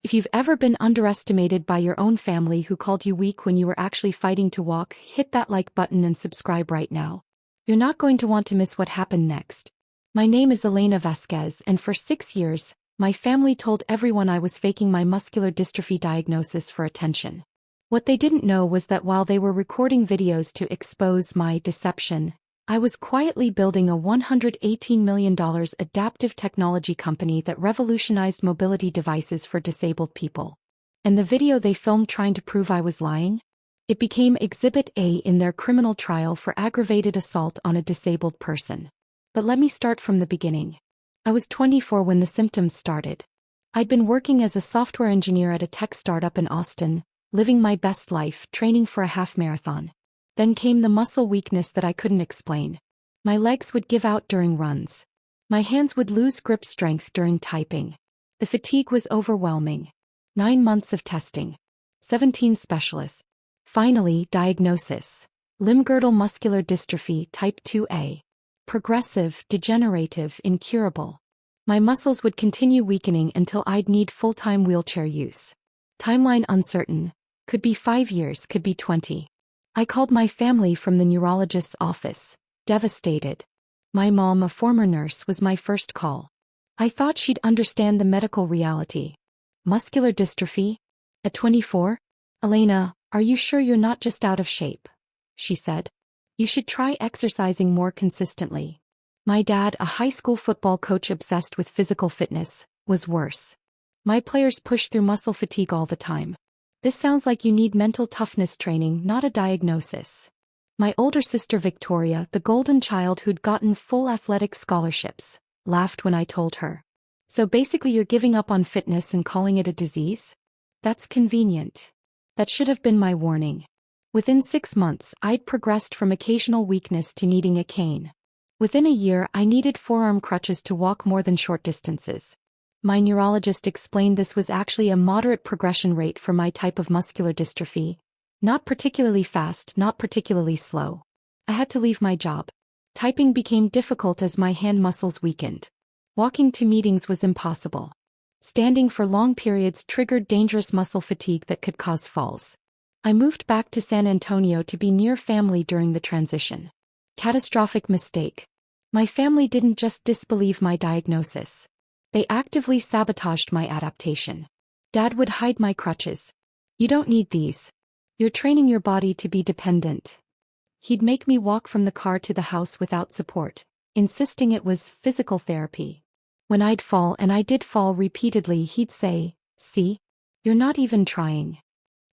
If you've ever been underestimated by your own family who called you weak when you were actually fighting to walk, hit that like button and subscribe right now. You're not going to want to miss what happened next. My name is Elena Vasquez, and for 6 years, my family told everyone I was faking my muscular dystrophy diagnosis for attention. What they didn't know was that while they were recording videos to expose my deception, I was quietly building a $118 million adaptive technology company that revolutionized mobility devices for disabled people. And the video they filmed trying to prove I was lying? It became Exhibit A in their criminal trial for aggravated assault on a disabled person. But let me start from the beginning. I was 24 when the symptoms started. I'd been working as a software engineer at a tech startup in Austin, living my best life, training for a half marathon. Then came the muscle weakness that I couldn't explain. My legs would give out during runs. My hands would lose grip strength during typing. The fatigue was overwhelming. 9 months of testing. 17 specialists. Finally, diagnosis. Limb-girdle muscular dystrophy type 2A. Progressive, degenerative, incurable. My muscles would continue weakening until I'd need full-time wheelchair use. Timeline uncertain. Could be 5 years, could be 20. I called my family from the neurologist's office, devastated. My mom, a former nurse, was my first call. I thought she'd understand the medical reality. Muscular dystrophy? At 24? Elena, are you sure you're not just out of shape? She said. You should try exercising more consistently. My dad, a high school football coach obsessed with physical fitness, was worse. My players push through muscle fatigue all the time. This sounds like you need mental toughness training, not a diagnosis. My older sister Victoria, the golden child who'd gotten full athletic scholarships, laughed when I told her. So basically you're giving up on fitness and calling it a disease? That's convenient. That should have been my warning. Within 6 months, I'd progressed from occasional weakness to needing a cane. Within a year, I needed forearm crutches to walk more than short distances. My neurologist explained this was actually a moderate progression rate for my type of muscular dystrophy. Not particularly fast, not particularly slow. I had to leave my job. Typing became difficult as my hand muscles weakened. Walking to meetings was impossible. Standing for long periods triggered dangerous muscle fatigue that could cause falls. I moved back to San Antonio to be near family during the transition. Catastrophic mistake. My family didn't just disbelieve my diagnosis. They actively sabotaged my adaptation. Dad would hide my crutches. You don't need these. You're training your body to be dependent. He'd make me walk from the car to the house without support, insisting it was physical therapy. When I'd fall, and I did fall repeatedly, he'd say, "See? You're not even trying."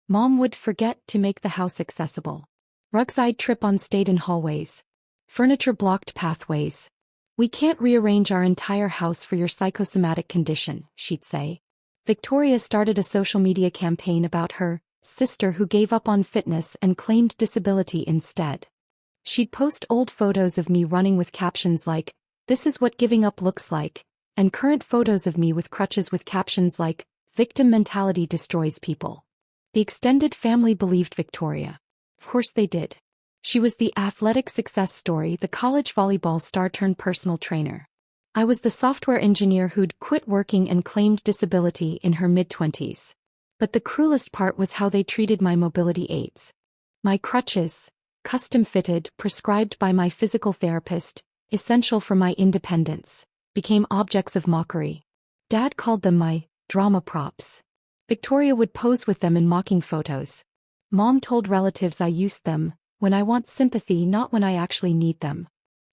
Mom would forget to make the house accessible. Rugs I'd trip on stayed in hallways. Furniture blocked pathways. "We can't rearrange our entire house for your psychosomatic condition," she'd say. Victoria started a social media campaign about her sister who gave up on fitness and claimed disability instead. She'd post old photos of me running with captions like, "This is what giving up looks like," and current photos of me with crutches with captions like, "Victim mentality destroys people." The extended family believed Victoria. Of course they did. She was the athletic success story, the college volleyball star turned personal trainer. I was the software engineer who'd quit working and claimed disability in her mid-20s. But the cruelest part was how they treated my mobility aids. My crutches, custom-fitted, prescribed by my physical therapist, essential for my independence, became objects of mockery. Dad called them my drama props. Victoria would pose with them in mocking photos. Mom told relatives I used them when I want sympathy, not when I actually need them.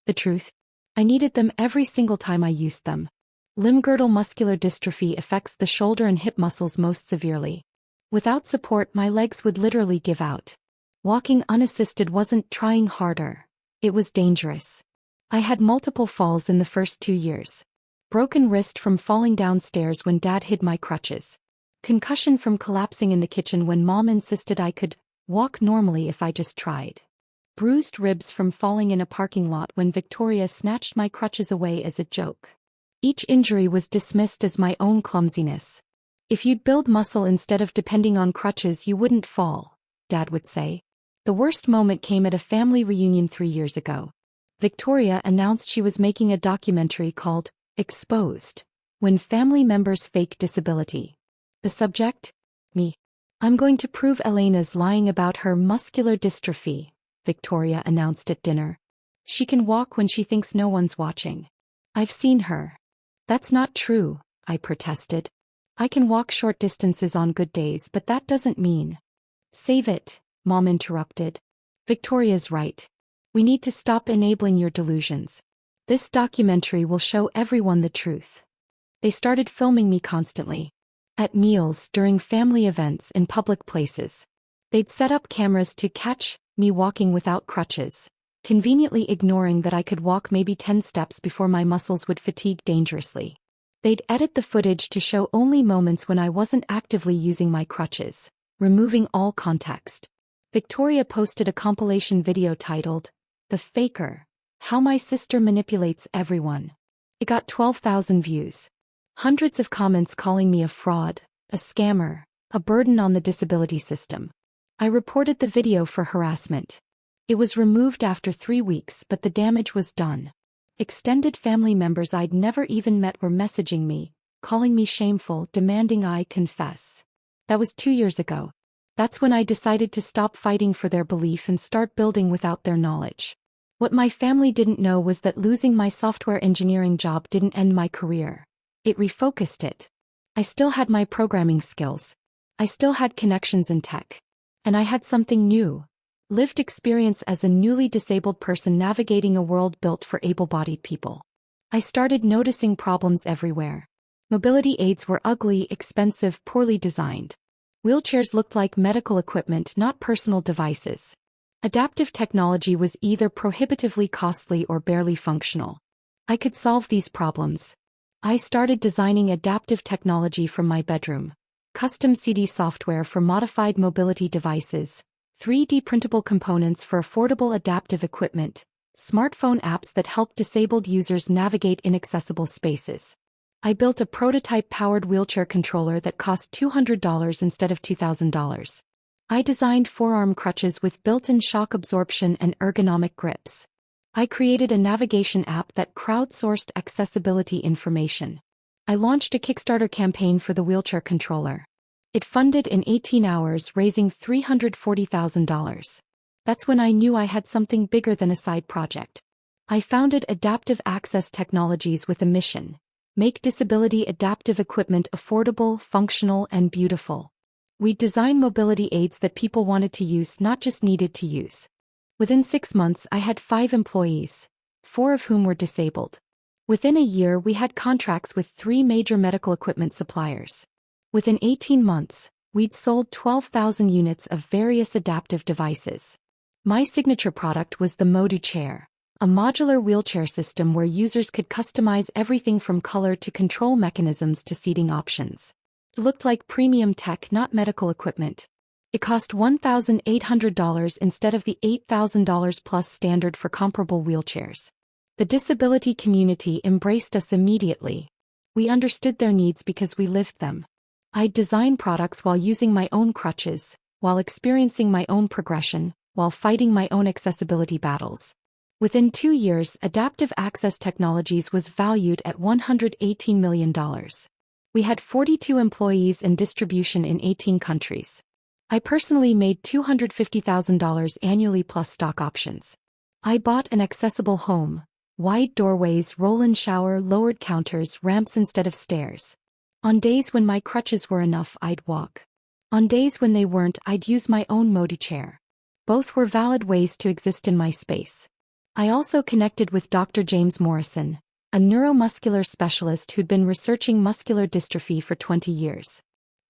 The truth? I needed them every single time I used them. Limb-girdle muscular dystrophy affects the shoulder and hip muscles most severely. Without support, my legs would literally give out. Walking unassisted wasn't trying harder. It was dangerous. I had multiple falls in the first 2 years. Broken wrist from falling downstairs when Dad hid my crutches. Concussion from collapsing in the kitchen when Mom insisted I could walk normally if I just tried. Bruised ribs from falling in a parking lot when Victoria snatched my crutches away as a joke. Each injury was dismissed as my own clumsiness. "If you'd build muscle instead of depending on crutches, you wouldn't fall," Dad would say. The worst moment came at a family reunion 3 years ago. Victoria announced she was making a documentary called Exposed: When Family Members Fake Disability. The subject? Me. I'm going to prove Elena's lying about her muscular dystrophy, Victoria announced at dinner. She can walk when she thinks no one's watching. I've seen her. That's not true, I protested. I can walk short distances on good days, but that doesn't mean. Save it, Mom interrupted. Victoria's right. We need to stop enabling your delusions. This documentary will show everyone the truth. They started filming me constantly. At meals, during family events, in public places. They'd set up cameras to catch me walking without crutches, conveniently ignoring that I could walk maybe 10 steps before my muscles would fatigue dangerously. They'd edit the footage to show only moments when I wasn't actively using my crutches, removing all context. Victoria posted a compilation video titled, "The Faker: How My Sister Manipulates Everyone." It got 12,000 views. Hundreds of comments calling me a fraud, a scammer, a burden on the disability system. I reported the video for harassment. It was removed after 3 weeks, but the damage was done. Extended family members I'd never even met were messaging me, calling me shameful, demanding I confess. That was 2 years ago. That's when I decided to stop fighting for their belief and start building without their knowledge. What my family didn't know was that losing my software engineering job didn't end my career. It refocused it. I still had my programming skills. I still had connections in tech. And I had something new. Lived experience as a newly disabled person navigating a world built for able-bodied people. I started noticing problems everywhere. Mobility aids were ugly, expensive, poorly designed. Wheelchairs looked like medical equipment, not personal devices. Adaptive technology was either prohibitively costly or barely functional. I could solve these problems. I started designing adaptive technology from my bedroom. Custom CD software for modified mobility devices, 3D printable components for affordable adaptive equipment, smartphone apps that help disabled users navigate inaccessible spaces. I built a prototype-powered wheelchair controller that cost $200 instead of $2,000. I designed forearm crutches with built-in shock absorption and ergonomic grips. I created a navigation app that crowdsourced accessibility information. I launched a Kickstarter campaign for the wheelchair controller. It funded in 18 hours, raising $340,000. That's when I knew I had something bigger than a side project. I founded Adaptive Access Technologies with a mission: make disability adaptive equipment affordable, functional, and beautiful. We design mobility aids that people wanted to use, not just needed to use. Within 6 months, I had 5 employees, 4 of whom were disabled. Within a year, we had contracts with 3 major medical equipment suppliers. Within 18 months, we'd sold 12,000 units of various adaptive devices. My signature product was the Modu chair, a modular wheelchair system where users could customize everything from color to control mechanisms to seating options. It looked like premium tech, not medical equipment. It cost $1,800 instead of the $8,000 plus standard for comparable wheelchairs. The disability community embraced us immediately. We understood their needs because we lived them. I'd design products while using my own crutches, while experiencing my own progression, while fighting my own accessibility battles. Within 2 years, Adaptive Access Technologies was valued at $118 million. We had 42 employees and distribution in 18 countries. I personally made $250,000 annually plus stock options. I bought an accessible home, wide doorways, roll-in shower, lowered counters, ramps instead of stairs. On days when my crutches were enough, I'd walk. On days when they weren't, I'd use my own Modu chair. Both were valid ways to exist in my space. I also connected with Dr. James Morrison, a neuromuscular specialist who'd been researching muscular dystrophy for 20 years.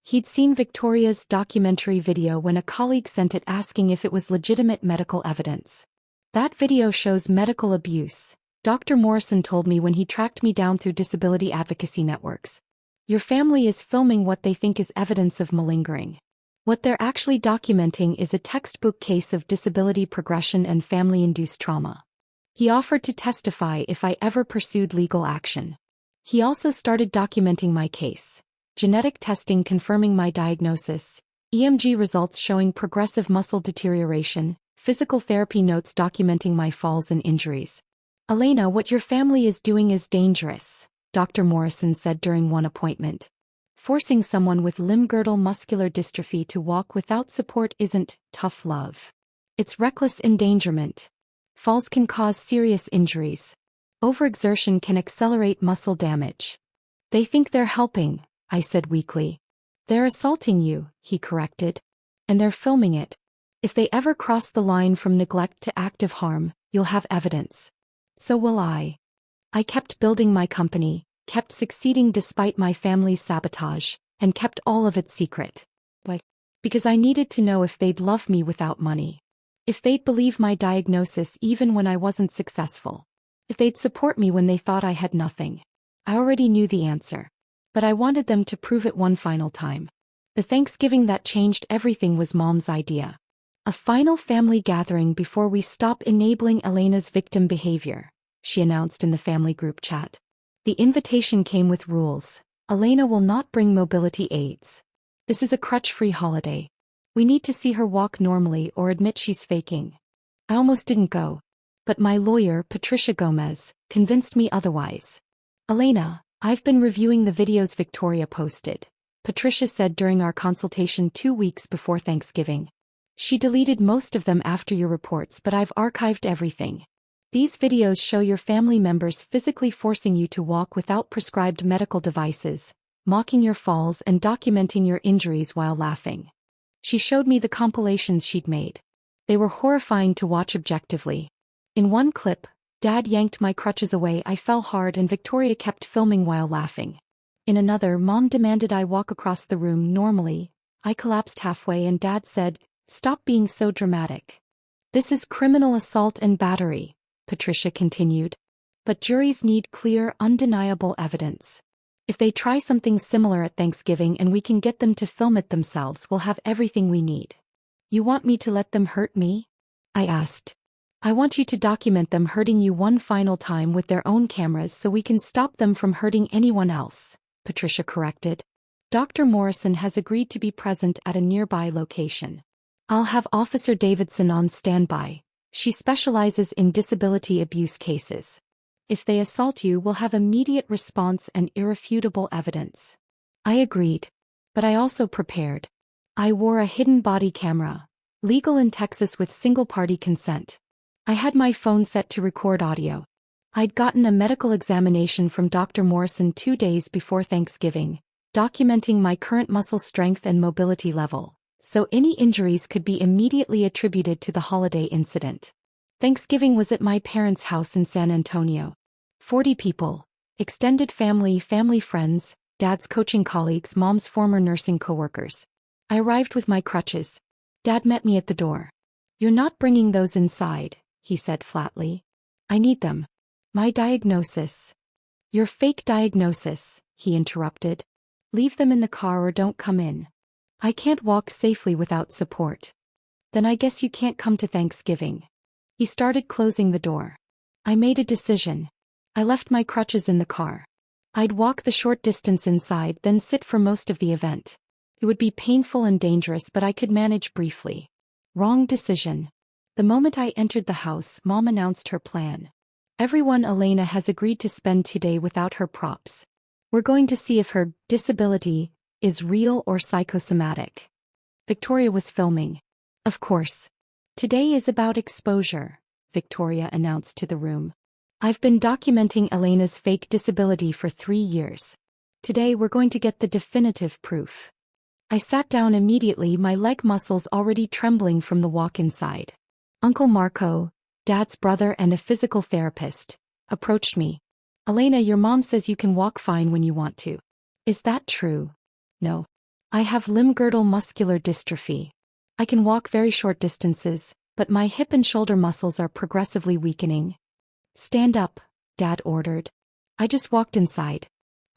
He'd seen Victoria's documentary video when a colleague sent it asking if it was legitimate medical evidence. That video shows medical abuse, Dr. Morrison told me when he tracked me down through disability advocacy networks. Your family is filming what they think is evidence of malingering. What they're actually documenting is a textbook case of disability progression and family-induced trauma. He offered to testify if I ever pursued legal action. He also started documenting my case. Genetic testing confirming my diagnosis, EMG results showing progressive muscle deterioration, physical therapy notes documenting my falls and injuries. Elena, what your family is doing is dangerous, Dr. Morrison said during one appointment. Forcing someone with limb-girdle muscular dystrophy to walk without support isn't tough love. It's reckless endangerment. Falls can cause serious injuries. Overexertion can accelerate muscle damage. They think they're helping, I said weakly. They're assaulting you, he corrected. And they're filming it. If they ever cross the line from neglect to active harm, you'll have evidence. So will I. I kept building my company, kept succeeding despite my family's sabotage, and kept all of it secret. Why? Because I needed to know if they'd love me without money. If they'd believe my diagnosis even when I wasn't successful. If they'd support me when they thought I had nothing. I already knew the answer. But I wanted them to prove it one final time. The Thanksgiving that changed everything was Mom's idea. A final family gathering before we stop enabling Elena's victim behavior, she announced in the family group chat. The invitation came with rules. Elena will not bring mobility aids. This is a crutch-free holiday. We need to see her walk normally or admit she's faking. I almost didn't go. But my lawyer, Patricia Gomez, convinced me otherwise. Elena, I've been reviewing the videos Victoria posted, Patricia said during our consultation 2 weeks before Thanksgiving. She deleted most of them after your reports, but I've archived everything. These videos show your family members physically forcing you to walk without prescribed medical devices, mocking your falls and documenting your injuries while laughing. She showed me the compilations she'd made. They were horrifying to watch objectively. In one clip, Dad yanked my crutches away, I fell hard and Victoria kept filming while laughing. In another, Mom demanded I walk across the room normally. I collapsed halfway and Dad said, "Stop being so dramatic." This is criminal assault and battery, Patricia continued. But juries need clear, undeniable evidence. If they try something similar at Thanksgiving and we can get them to film it themselves, we'll have everything we need. You want me to let them hurt me? I asked. I want you to document them hurting you one final time with their own cameras so we can stop them from hurting anyone else, Patricia corrected. Dr. Morrison has agreed to be present at a nearby location. I'll have Officer Davidson on standby. She specializes in disability abuse cases. If they assault you, we'll have immediate response and irrefutable evidence. I agreed. But I also prepared. I wore a hidden body camera, legal in Texas with single-party consent. I had my phone set to record audio. I'd gotten a medical examination from Dr. Morrison 2 days before Thanksgiving, documenting my current muscle strength and mobility level, so any injuries could be immediately attributed to the holiday incident. Thanksgiving was at my parents' house in San Antonio. 40 people, extended family, family friends, Dad's coaching colleagues, Mom's former nursing coworkers. I arrived with my crutches. Dad met me at the door. "You're not bringing those inside," he said flatly. "I need them. My diagnosis." "Your fake diagnosis," he interrupted. "Leave them in the car or don't come in. I can't walk safely without support." "Then I guess you can't come to Thanksgiving." He started closing the door. I made a decision. I left my crutches in the car. I'd walk the short distance inside, then sit for most of the event. It would be painful and dangerous, but I could manage briefly. Wrong decision. The moment I entered the house, Mom announced her plan. "Everyone, Elena has agreed to spend today without her props. We're going to see if her disability is real or psychosomatic." Victoria was filming. "Of course. Today is about exposure," Victoria announced to the room. "I've been documenting Elena's fake disability for 3 years. Today we're going to get the definitive proof." I sat down immediately, my leg muscles already trembling from the walk inside. Uncle Marco, Dad's brother and a physical therapist, approached me. "Elena, your mom says you can walk fine when you want to. Is that true?" "No. I have limb-girdle muscular dystrophy. I can walk very short distances, but my hip and shoulder muscles are progressively weakening." "Stand up," Dad ordered. I just walked inside.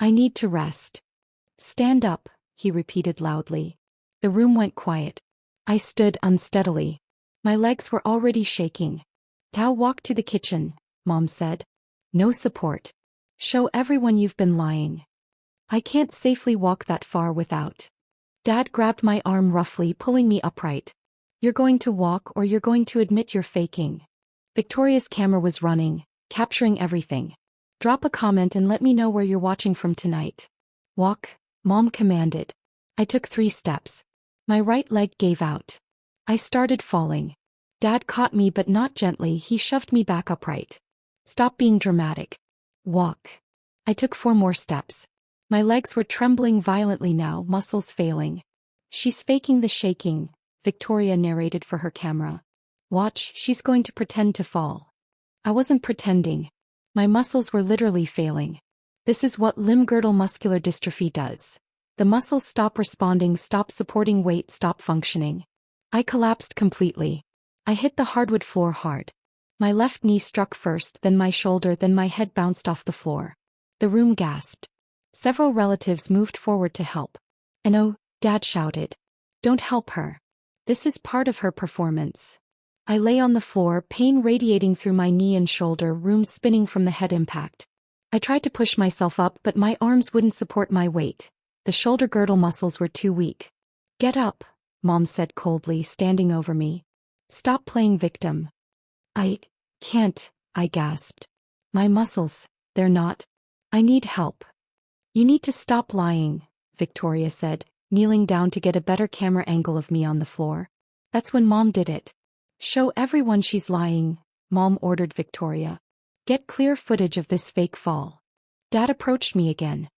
"I need to rest." "Stand up," he repeated loudly. The room went quiet. I stood unsteadily. My legs were already shaking. "Now walk to the kitchen," Mom said. "No support. Show everyone you've been lying." "I can't safely walk that far without." Dad grabbed my arm roughly, pulling me upright. "You're going to walk or you're going to admit you're faking." Victoria's camera was running, capturing everything. "Drop a comment and let me know where you're watching from tonight." "Walk," Mom commanded. I took 3 steps. My right leg gave out. I started falling. Dad caught me but not gently, he shoved me back upright. Stop being dramatic. Walk. I took 4 more steps. My legs were trembling violently now, muscles failing. She's faking the shaking, Victoria narrated for her camera. Watch, she's going to pretend to fall. I wasn't pretending. My muscles were literally failing. This is what limb-girdle muscular dystrophy does. The muscles stop responding, stop supporting weight, stop functioning. I collapsed completely. I hit the hardwood floor hard. My left knee struck first, then my shoulder, then my head bounced off the floor. The room gasped. Several relatives moved forward to help. And oh, Dad shouted. Don't help her. This is part of her performance. I lay on the floor, pain radiating through my knee and shoulder, room spinning from the head impact. I tried to push myself up but my arms wouldn't support my weight. The shoulder girdle muscles were too weak. Get up, Mom said coldly, standing over me. Stop playing victim. I can't, I gasped. My muscles, they're not. I need help. You need to stop lying, Victoria said, kneeling down to get a better camera angle of me on the floor. That's when Mom did it. Show everyone she's lying, Mom ordered Victoria. Get clear footage of this fake fall. Dad approached me again.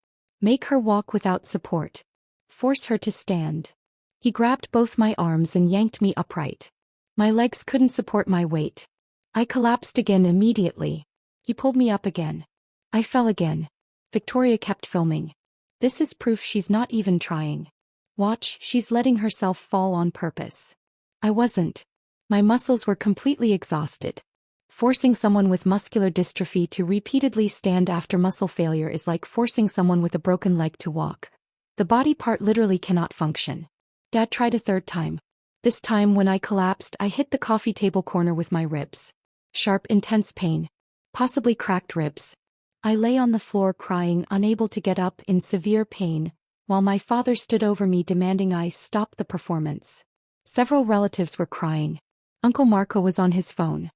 Make her walk without support. Force her to stand. He grabbed both my arms and yanked me upright. My legs couldn't support my weight. I collapsed again immediately. He pulled me up again. I fell again. Victoria kept filming. This is proof she's not even trying. Watch, she's letting herself fall on purpose. I wasn't. My muscles were completely exhausted. Forcing someone with muscular dystrophy to repeatedly stand after muscle failure is like forcing someone with a broken leg to walk. The body part literally cannot function. Dad tried a 3rd time. This time when I collapsed, I hit the coffee table corner with my ribs. Sharp, intense pain. Possibly cracked ribs. I lay on the floor crying, unable to get up, in severe pain, while my father stood over me demanding I stop the performance. Several relatives were crying. Uncle Marco was on his phone.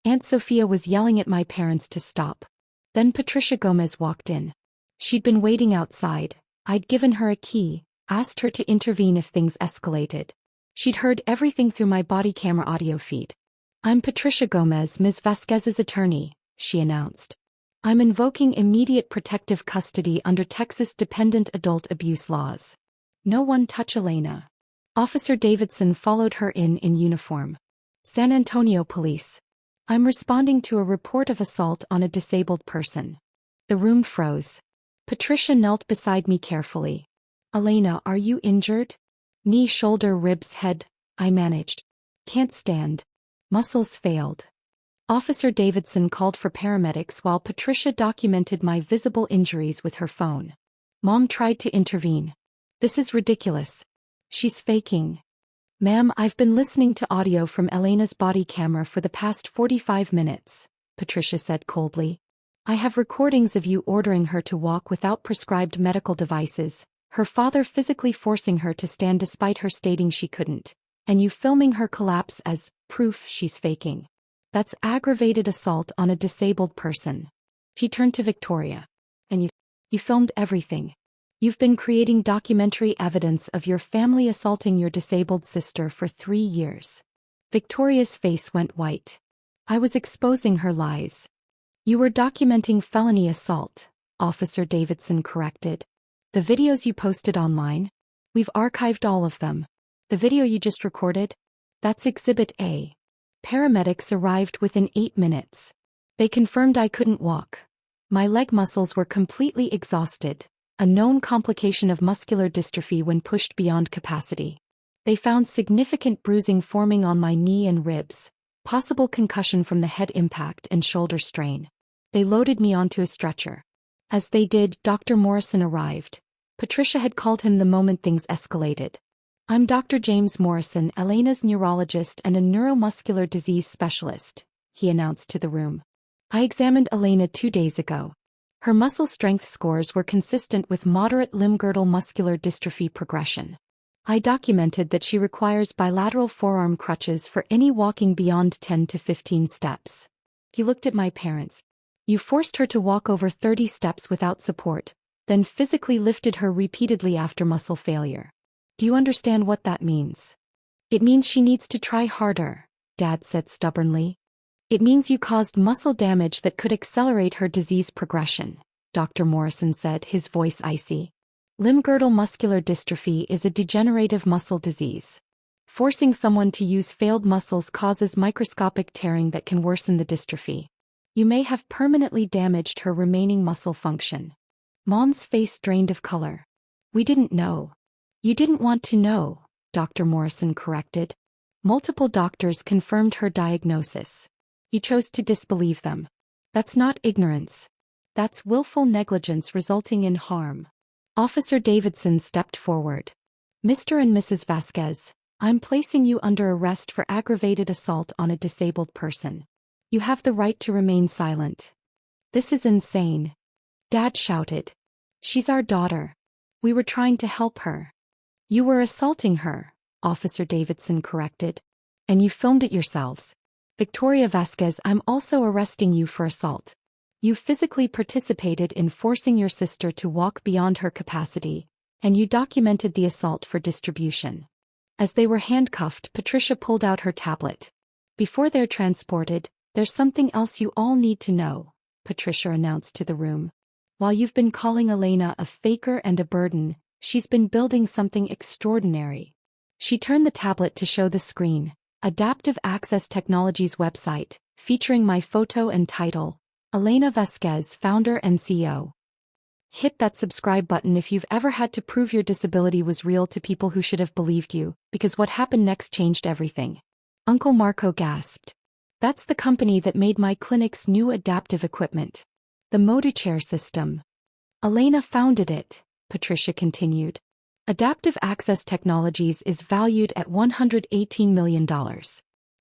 Aunt Sophia was yelling at my parents to stop. Then Patricia Gomez walked in. She'd been waiting outside. I'd given her a key, asked her to intervene if things escalated. She'd heard everything through my body camera audio feed. I'm Patricia Gomez, Ms. Vasquez's attorney, she announced. I'm invoking immediate protective custody under Texas dependent adult abuse laws. No one touch Elena. Officer Davidson followed her in uniform. San Antonio Police. I'm responding to a report of assault on a disabled person. The room froze. Patricia knelt beside me carefully. Elena, are you injured? Knee, shoulder, ribs, head, I managed. Can't stand. Muscles failed. Officer Davidson called for paramedics while Patricia documented my visible injuries with her phone. Mom tried to intervene. This is ridiculous. She's faking. Ma'am, I've been listening to audio from Elena's body camera for the past 45 minutes, Patricia said coldly. I have recordings of you ordering her to walk without prescribed medical devices, her father physically forcing her to stand despite her stating she couldn't, and you filming her collapse as proof she's faking. That's aggravated assault on a disabled person. She turned to Victoria. And you filmed everything. You've been creating documentary evidence of your family assaulting your disabled sister for 3 years. Victoria's face went white. I was exposing her lies. You were documenting felony assault, Officer Davidson corrected. The videos you posted online? We've archived all of them. The video you just recorded? That's Exhibit A. Paramedics arrived within 8 minutes. They confirmed I couldn't walk. My leg muscles were completely exhausted, a known complication of muscular dystrophy when pushed beyond capacity. They found significant bruising forming on my knee and ribs, possible concussion from the head impact and shoulder strain. They loaded me onto a stretcher. As they did, Dr. Morrison arrived. Patricia had called him the moment things escalated. I'm Dr. James Morrison, Elena's neurologist and a neuromuscular disease specialist, he announced to the room. I examined Elena 2 days ago. Her muscle strength scores were consistent with moderate limb-girdle muscular dystrophy progression. I documented that she requires bilateral forearm crutches for any walking beyond 10 to 15 steps. He looked at my parents. You forced her to walk over 30 steps without support, then physically lifted her repeatedly after muscle failure. Do you understand what that means? It means she needs to try harder, Dad said stubbornly. It means you caused muscle damage that could accelerate her disease progression, Dr. Morrison said, his voice icy. Limb-girdle muscular dystrophy is a degenerative muscle disease. Forcing someone to use failed muscles causes microscopic tearing that can worsen the dystrophy. You may have permanently damaged her remaining muscle function. Mom's face drained of color. We didn't know. You didn't want to know, Dr. Morrison corrected. Multiple doctors confirmed her diagnosis. You chose to disbelieve them. That's not ignorance. That's willful negligence resulting in harm. Officer Davidson stepped forward. Mr. and Mrs. Vasquez, I'm placing you under arrest for aggravated assault on a disabled person. You have the right to remain silent. This is insane. Dad shouted. She's our daughter. We were trying to help her. You were assaulting her, Officer Davidson corrected. And you filmed it yourselves. Victoria Vasquez, I'm also arresting you for assault. You physically participated in forcing your sister to walk beyond her capacity, and you documented the assault for distribution. As they were handcuffed, Patricia pulled out her tablet. Before they're transported, there's something else you all need to know, Patricia announced to the room. While you've been calling Elena a faker and a burden, she's been building something extraordinary. She turned the tablet to show the screen. Adaptive Access Technologies website, featuring my photo and title, Elena Vasquez, founder and CEO. Hit that subscribe button if you've ever had to prove your disability was real to people who should have believed you, because what happened next changed everything. Uncle Marco gasped. That's the company that made my clinic's new adaptive equipment. The ModuChair system. Elena founded it, Patricia continued. Adaptive Access Technologies is valued at $118 million.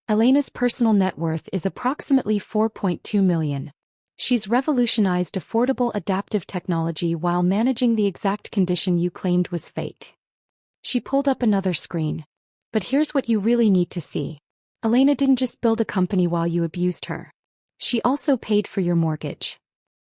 Elena's personal net worth is approximately $4.2 million. She's revolutionized affordable adaptive technology while managing the exact condition you claimed was fake. She pulled up another screen. But here's what you really need to see. Elena didn't just build a company while you abused her. She also paid for your mortgage.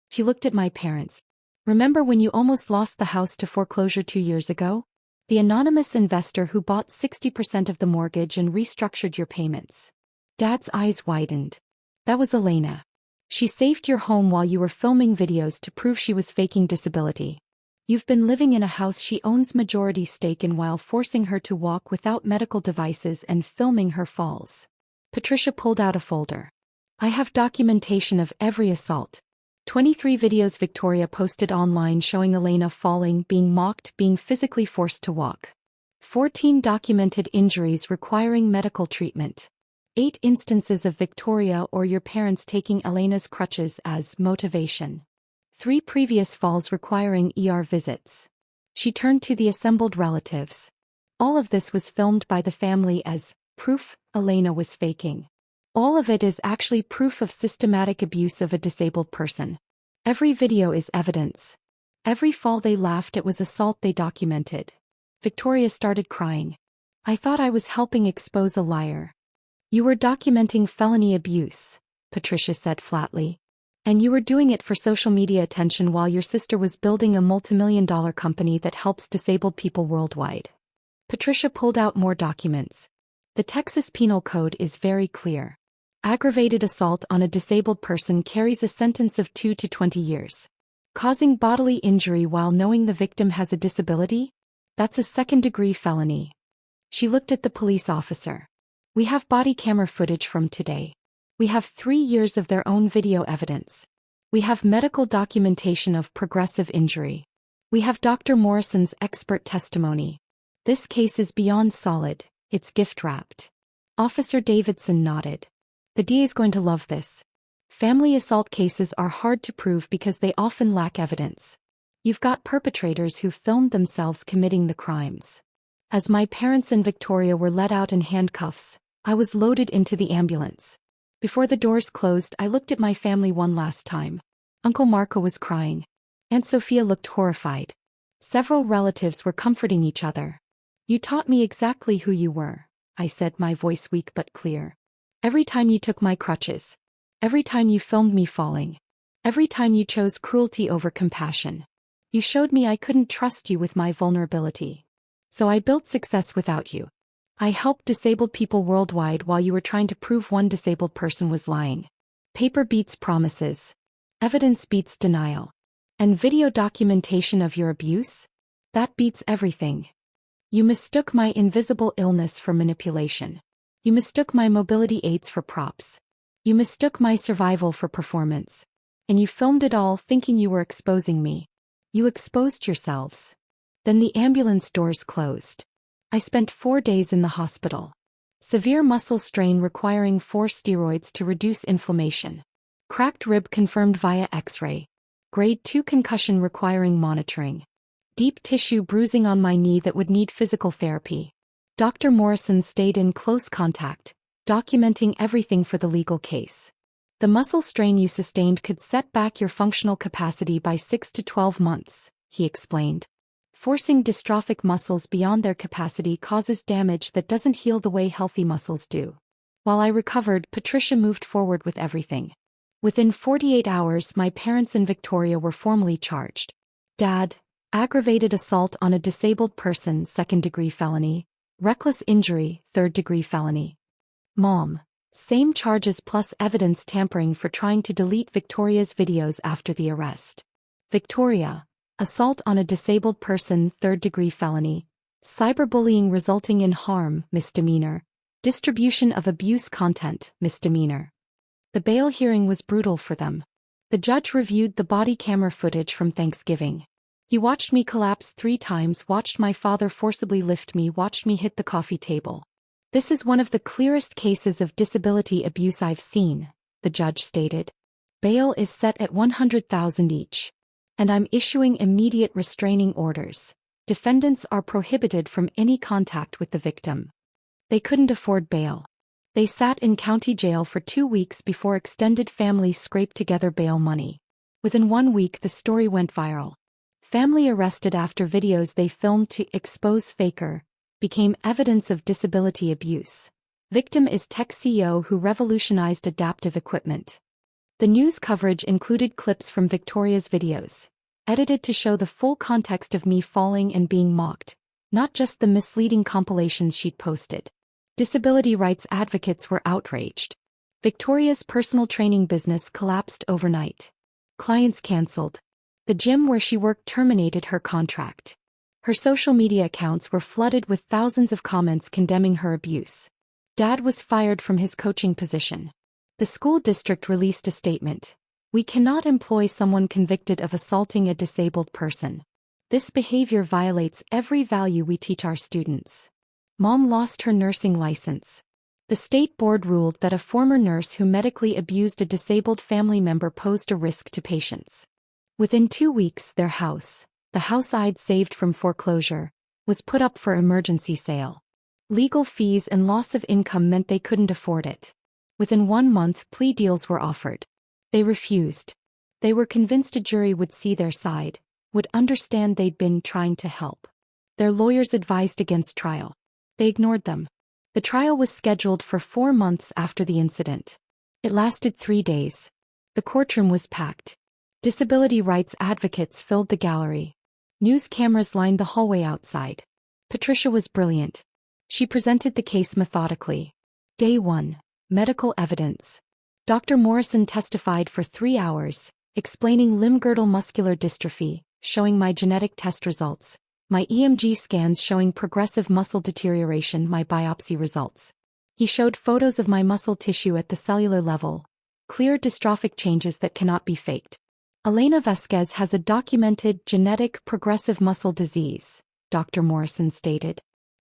She looked at my parents. Remember when you almost lost the house to foreclosure 2 years ago? The anonymous investor who bought 60% of the mortgage and restructured your payments. Dad's eyes widened. That was Elena. She saved your home while you were filming videos to prove she was faking disability. You've been living in a house she owns majority stake in while forcing her to walk without medical devices and filming her falls. Patricia pulled out a folder. I have documentation of every assault. 23 videos Victoria posted online showing Elena falling, being mocked, being physically forced to walk. 14 documented injuries requiring medical treatment. 8 instances of Victoria or your parents taking Elena's crutches as motivation. 3 previous falls requiring ER visits. She turned to the assembled relatives. All of this was filmed by the family as proof Elena was faking. All of it is actually proof of systematic abuse of a disabled person. Every video is evidence. Every fall they laughed at was assault they documented. Victoria started crying. I thought I was helping expose a liar. You were documenting felony abuse, Patricia said flatly. And you were doing it for social media attention while your sister was building a multimillion-dollar company that helps disabled people worldwide. Patricia pulled out more documents. The Texas Penal Code is very clear. Aggravated assault on a disabled person carries a sentence of 2 to 20 years. Causing bodily injury while knowing the victim has a disability? That's a second-degree felony. She looked at the police officer. We have body camera footage from today. We have 3 years of their own video evidence. We have medical documentation of progressive injury. We have Dr. Morrison's expert testimony. This case is beyond solid, it's gift-wrapped. Officer Davidson nodded. The DA's going to love this. Family assault cases are hard to prove because they often lack evidence. You've got perpetrators who filmed themselves committing the crimes. As my parents and Victoria were let out in handcuffs, I was loaded into the ambulance. Before the doors closed, I looked at my family one last time. Uncle Marco was crying. Aunt Sophia looked horrified. Several relatives were comforting each other. You taught me exactly who you were, I said, my voice weak but clear. Every time you took my crutches. Every time you filmed me falling. Every time you chose cruelty over compassion. You showed me I couldn't trust you with my vulnerability. So I built success without you. I helped disabled people worldwide while you were trying to prove one disabled person was lying. Paper beats promises. Evidence beats denial. And video documentation of your abuse? That beats everything. You mistook my invisible illness for manipulation. You mistook my mobility aids for props. You mistook my survival for performance. And you filmed it all thinking you were exposing me. You exposed yourselves. Then the ambulance doors closed. I spent 4 days in the hospital. Severe muscle strain requiring 4 steroids to reduce inflammation. Cracked rib confirmed via X-ray. Grade 2 concussion requiring monitoring. Deep tissue bruising on my knee that would need physical therapy. Dr. Morrison stayed in close contact, documenting everything for the legal case. The muscle strain you sustained could set back your functional capacity by 6 to 12 months, he explained. Forcing dystrophic muscles beyond their capacity causes damage that doesn't heal the way healthy muscles do. While I recovered, Patricia moved forward with everything. Within 48 hours, my parents and Victoria were formally charged. Dad, aggravated assault on a disabled person, 2nd-degree felony. Reckless injury, 3rd-degree felony. Mom, same charges plus evidence tampering for trying to delete Victoria's videos after the arrest. Victoria, assault on a disabled person, 3rd-degree felony. Cyberbullying resulting in harm, misdemeanor. Distribution of abuse content, misdemeanor. The bail hearing was brutal for them. The judge reviewed the body camera footage from Thanksgiving. He watched me collapse 3 times, watched my father forcibly lift me, watched me hit the coffee table. This is one of the clearest cases of disability abuse I've seen, the judge stated. Bail is set at $100,000 each. And I'm issuing immediate restraining orders. Defendants are prohibited from any contact with the victim. They couldn't afford bail. They sat in county jail for 2 weeks before extended family scraped together bail money. Within 1 week the story went viral. Family arrested after videos they filmed to expose faker became evidence of disability abuse. Victim is tech CEO who revolutionized adaptive equipment. The news coverage included clips from Victoria's videos, edited to show the full context of me falling and being mocked, not just the misleading compilations she'd posted. Disability rights advocates were outraged. Victoria's personal training business collapsed overnight. Clients canceled. The gym where she worked terminated her contract. Her social media accounts were flooded with thousands of comments condemning her abuse. Dad was fired from his coaching position. The school district released a statement. We cannot employ someone convicted of assaulting a disabled person. This behavior violates every value we teach our students. Mom lost her nursing license. The state board ruled that a former nurse who medically abused a disabled family member posed a risk to patients. Within 2 weeks, their house, the house I'd saved from foreclosure, was put up for emergency sale. Legal fees and loss of income meant they couldn't afford it. Within 1 month, plea deals were offered. They refused. They were convinced a jury would see their side, would understand they'd been trying to help. Their lawyers advised against trial. They ignored them. The trial was scheduled for 4 months after the incident. It lasted 3 days. The courtroom was packed. Disability rights advocates filled the gallery. News cameras lined the hallway outside. Patricia was brilliant. She presented the case methodically. Day 1. Medical evidence. Dr. Morrison testified for 3 hours, explaining limb-girdle muscular dystrophy, showing my genetic test results, my EMG scans showing progressive muscle deterioration, my biopsy results. He showed photos of my muscle tissue at the cellular level, clear dystrophic changes that cannot be faked. Elena Vasquez has a documented genetic progressive muscle disease, Dr. Morrison stated.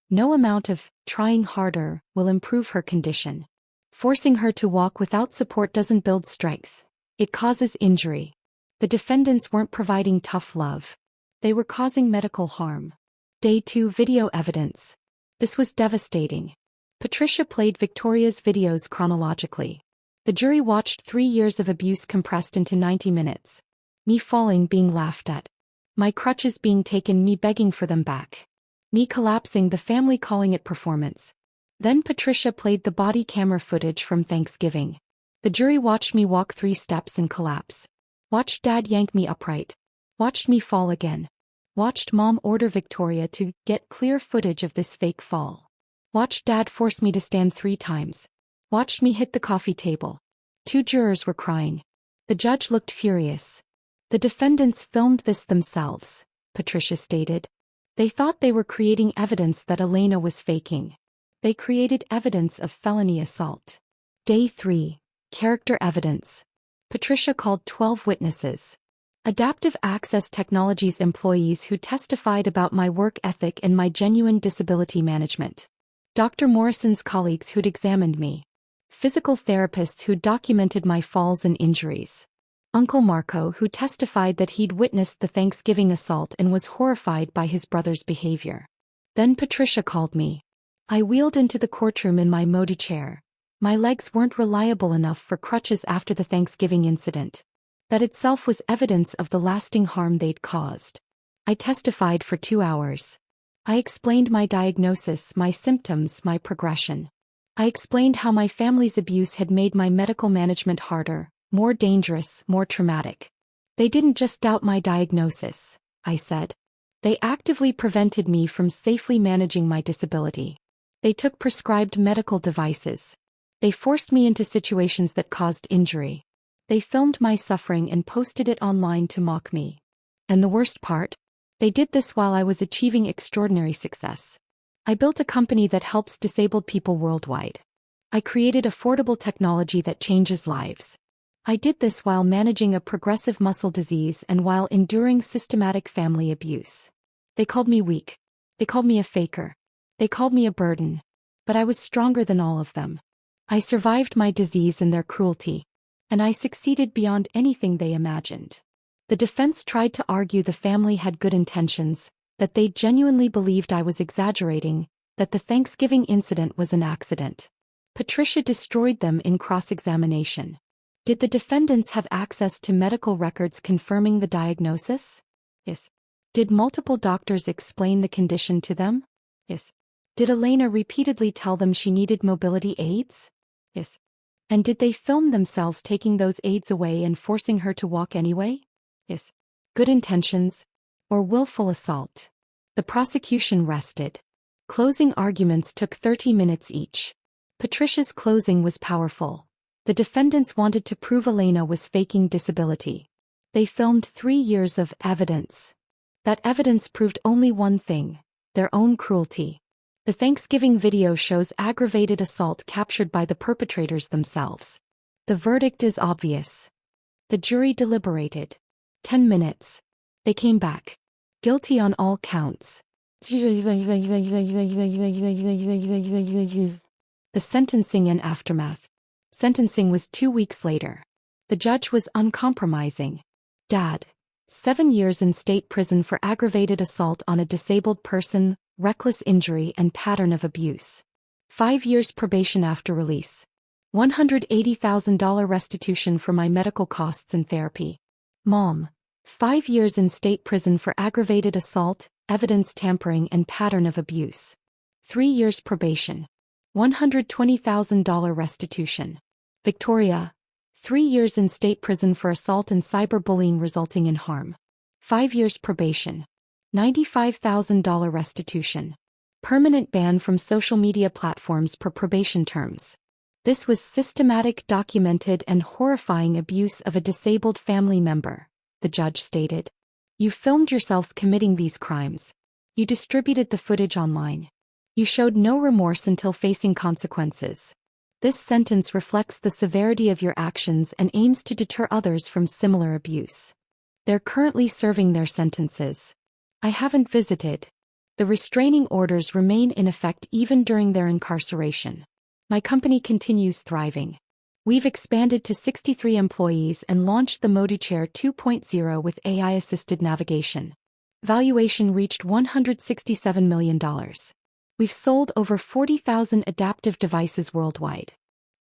No amount of trying harder will improve her condition. Forcing her to walk without support doesn't build strength. It causes injury. The defendants weren't providing tough love. They were causing medical harm. Day 2 video evidence. This was devastating. Patricia played Victoria's videos chronologically. The jury watched 3 years of abuse compressed into 90 minutes. Me falling, being laughed at. My crutches being taken, me begging for them back. Me collapsing, the family calling it performance. Then Patricia played the body camera footage from Thanksgiving. The jury watched me walk 3 steps and collapse. Watched Dad yank me upright. Watched me fall again. Watched Mom order Victoria to get clear footage of this fake fall. Watched Dad force me to stand 3 times. Watched me hit the coffee table. 2 jurors were crying. The judge looked furious. The defendants filmed this themselves, Patricia stated. They thought they were creating evidence that Elena was faking. They created evidence of felony assault. Day 3. Character evidence. Patricia called 12 witnesses. Adaptive Access Technologies employees who testified about my work ethic and my genuine disability management. Dr. Morrison's colleagues who'd examined me. Physical therapists who documented my falls and injuries. Uncle Marco who testified that he'd witnessed the Thanksgiving assault and was horrified by his brother's behavior. Then Patricia called me. I wheeled into the courtroom in my Modi chair. My legs weren't reliable enough for crutches after the Thanksgiving incident. That itself was evidence of the lasting harm they'd caused. I testified for 2 hours. I explained my diagnosis, my symptoms, my progression. I explained how my family's abuse had made my medical management harder, more dangerous, more traumatic. They didn't just doubt my diagnosis, I said. They actively prevented me from safely managing my disability. They took prescribed medical devices. They forced me into situations that caused injury. They filmed my suffering and posted it online to mock me. And the worst part? They did this while I was achieving extraordinary success. I built a company that helps disabled people worldwide. I created affordable technology that changes lives. I did this while managing a progressive muscle disease and while enduring systematic family abuse. They called me weak. They called me a faker. They called me a burden. But I was stronger than all of them. I survived my disease and their cruelty. And I succeeded beyond anything they imagined. The defense tried to argue the family had good intentions, that they genuinely believed I was exaggerating, that the Thanksgiving incident was an accident. Patricia destroyed them in cross-examination. Did the defendants have access to medical records confirming the diagnosis? Yes. Did multiple doctors explain the condition to them? Yes. Did Elena repeatedly tell them she needed mobility aids? Yes. And did they film themselves taking those aids away and forcing her to walk anyway? Yes. Good intentions, or willful assault. The prosecution rested. Closing arguments took 30 minutes each. Patricia's closing was powerful. The defendants wanted to prove Elena was faking disability. They filmed 3 years of evidence. That evidence proved only one thing: their own cruelty. The Thanksgiving video shows aggravated assault captured by the perpetrators themselves. The verdict is obvious. The jury deliberated. 10 minutes. They came back. Guilty on all counts. The sentencing and aftermath. Sentencing was 2 weeks later. The judge was uncompromising. Dad, 7 years in state prison for aggravated assault on a disabled person, reckless injury and pattern of abuse. 5 years probation after release. $180,000 restitution for my medical costs and therapy. Mom, 5 years in state prison for aggravated assault, evidence tampering and pattern of abuse. 3 years probation. $120,000 restitution. Victoria, 3 years in state prison for assault and cyberbullying resulting in harm. 5 years probation. $95,000 restitution. Permanent ban from social media platforms per probation terms. This was systematic, documented, and horrifying abuse of a disabled family member, the judge stated. You filmed yourselves committing these crimes. You distributed the footage online. You showed no remorse until facing consequences. This sentence reflects the severity of your actions and aims to deter others from similar abuse. They're currently serving their sentences. I haven't visited. The restraining orders remain in effect even during their incarceration. My company continues thriving. We've expanded to 63 employees and launched the ModuChair 2.0 with AI-assisted navigation. Valuation reached $167 million. We've sold over 40,000 adaptive devices worldwide.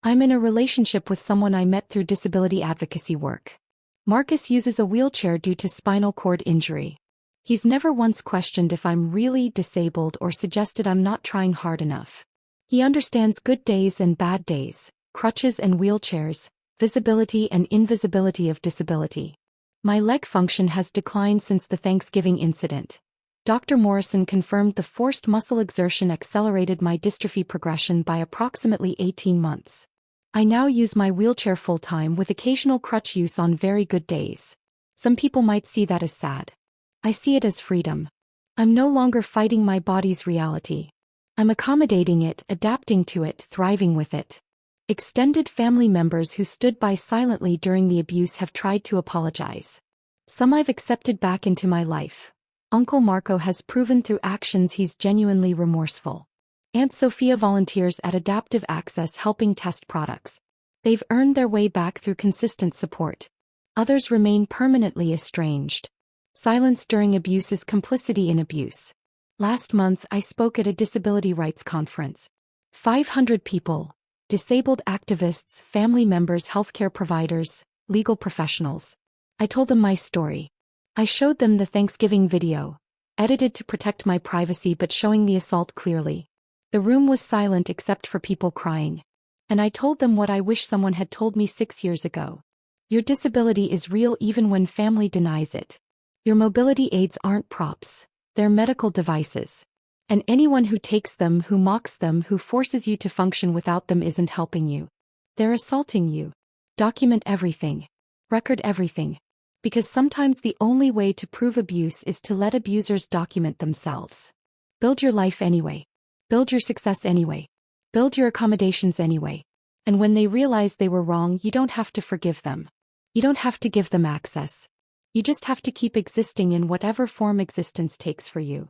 I'm in a relationship with someone I met through disability advocacy work. Marcus uses a wheelchair due to spinal cord injury. He's never once questioned if I'm really disabled or suggested I'm not trying hard enough. He understands good days and bad days, crutches and wheelchairs, visibility and invisibility of disability. My leg function has declined since the Thanksgiving incident. Dr. Morrison confirmed the forced muscle exertion accelerated my dystrophy progression by approximately 18 months. I now use my wheelchair full-time with occasional crutch use on very good days. Some people might see that as sad. I see it as freedom. I'm no longer fighting my body's reality. I'm accommodating it, adapting to it, thriving with it. Extended family members who stood by silently during the abuse have tried to apologize. Some I've accepted back into my life. Uncle Marco has proven through actions he's genuinely remorseful. Aunt Sophia volunteers at Adaptive Access helping test products. They've earned their way back through consistent support. Others remain permanently estranged. Silence during abuse is complicity in abuse. Last month I spoke at a disability rights conference. 500 people. Disabled activists, family members, healthcare providers, legal professionals. I told them my story. I showed them the Thanksgiving video, edited to protect my privacy but showing the assault clearly. The room was silent except for people crying. And I told them what I wish someone had told me 6 years ago. Your disability is real even when family denies it. Your mobility aids aren't props, they're medical devices. And anyone who takes them, who mocks them, who forces you to function without them isn't helping you. They're assaulting you. Document everything. Record everything. Because sometimes the only way to prove abuse is to let abusers document themselves. Build your life anyway. Build your success anyway. Build your accommodations anyway. And when they realize they were wrong, you don't have to forgive them. You don't have to give them access. You just have to keep existing in whatever form existence takes for you.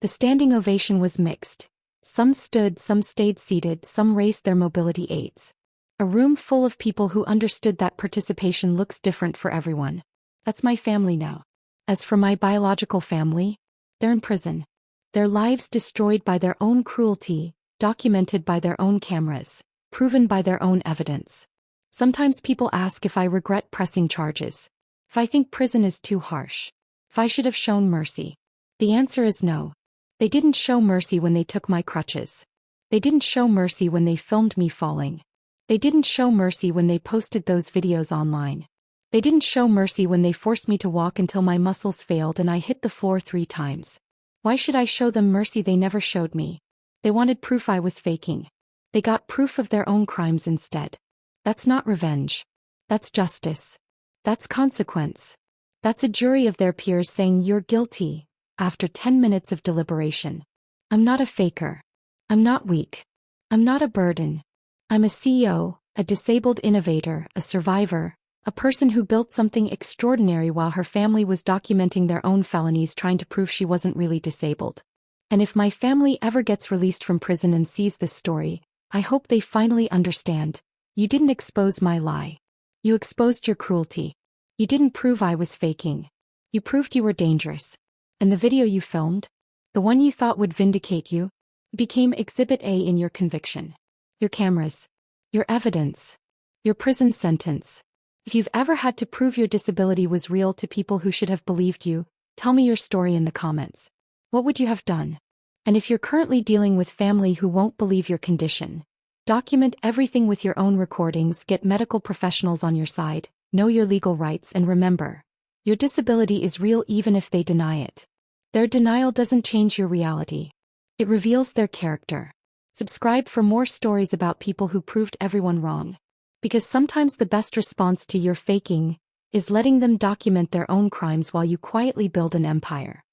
The standing ovation was mixed. Some stood, some stayed seated, some raised their mobility aids. A room full of people who understood that participation looks different for everyone. That's my family now. As for my biological family, they're in prison. Their lives destroyed by their own cruelty, documented by their own cameras, proven by their own evidence. Sometimes people ask if I regret pressing charges. If I think prison is too harsh. If I should have shown mercy. The answer is no. They didn't show mercy when they took my crutches. They didn't show mercy when they filmed me falling. They didn't show mercy when they posted those videos online. They didn't show mercy when they forced me to walk until my muscles failed and I hit the floor 3 times. Why should I show them mercy they never showed me? They wanted proof I was faking. They got proof of their own crimes instead. That's not revenge. That's justice. That's consequence. That's a jury of their peers saying you're guilty, after 10 minutes of deliberation. I'm not a faker. I'm not weak. I'm not a burden. I'm a CEO, a disabled innovator, a survivor, a person who built something extraordinary while her family was documenting their own felonies trying to prove she wasn't really disabled. And if my family ever gets released from prison and sees this story, I hope they finally understand. You didn't expose my lie. You exposed your cruelty. You didn't prove I was faking. You proved you were dangerous. And the video you filmed, the one you thought would vindicate you, became Exhibit A in your conviction. Your cameras. Your evidence. Your prison sentence. If you've ever had to prove your disability was real to people who should have believed you, tell me your story in the comments. What would you have done? And if you're currently dealing with family who won't believe your condition, document everything with your own recordings, get medical professionals on your side, know your legal rights, and remember, your disability is real even if they deny it. Their denial doesn't change your reality. It reveals their character. Subscribe for more stories about people who proved everyone wrong. Because sometimes the best response to your faking is letting them document their own crimes while you quietly build an empire.